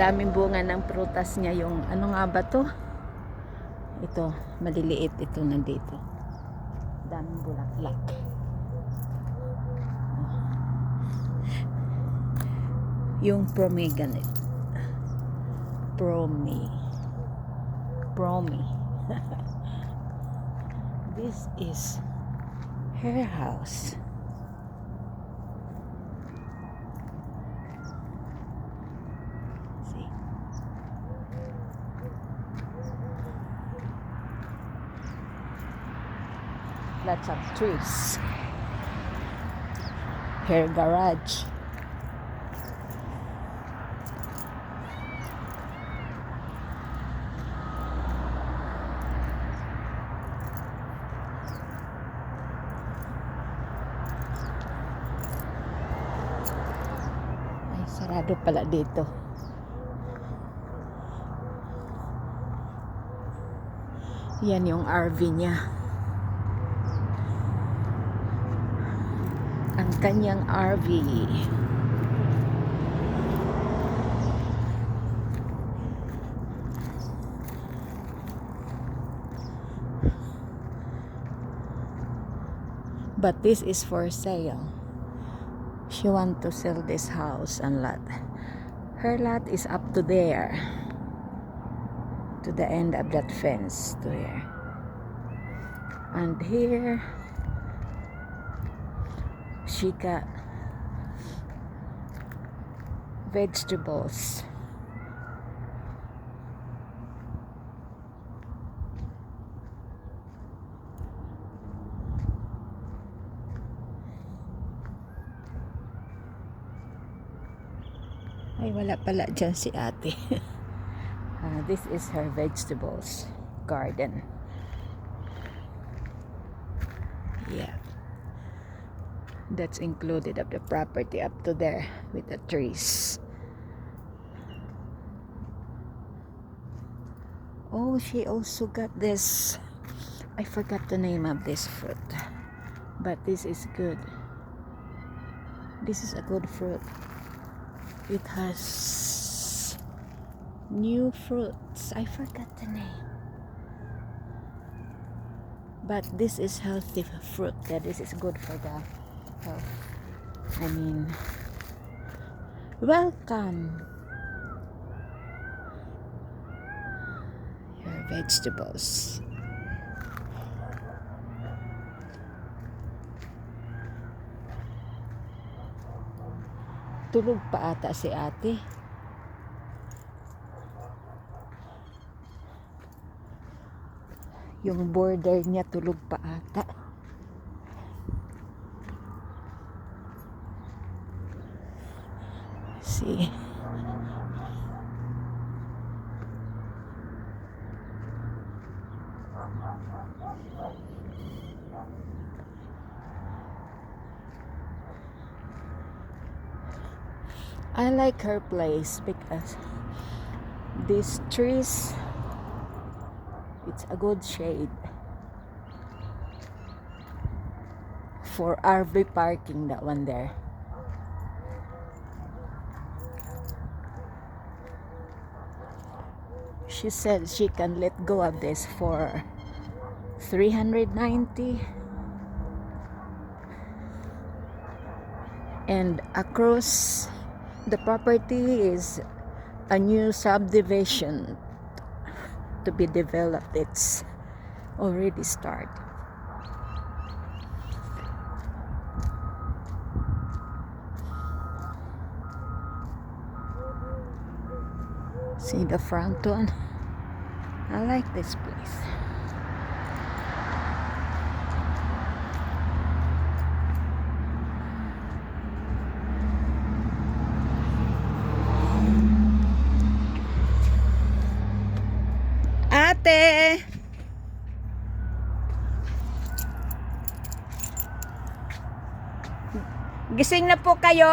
daming bunga ng prutas niya. Yung ano nga ba to? Ito, maliliit ito nandito. Daming bulaklak. Yung pomegranate. Promi. This is her house. See? Lots of trees. Her garage. Sarado pala dito. Yan yung RV niya. Ang kanyang RV. But this is for sale. She want to sell this house and lot. Her lot is up to there, to the end of that fence to here. And here she got vegetables. Ay, wala pala dyan si ate. This is her vegetables garden. Yeah. That's included of the property up to there with the trees. Oh, she also got this. I forgot the name of this fruit. But this is good. This is a good fruit. It has new fruits. I forgot the name. But this is healthy fruit. Yeah, this is good for the health. I mean, welcome. Your vegetables. Tulog pa ata si ate. Yung border niya tulog pa ata. See. I like her place because these trees, it's a good shade for RV parking, that one there. She said she can let go of this for $390, and across the property is a new subdivision to be developed. It's already started. See the front one? I like this place. Ate! Gising na po kayo?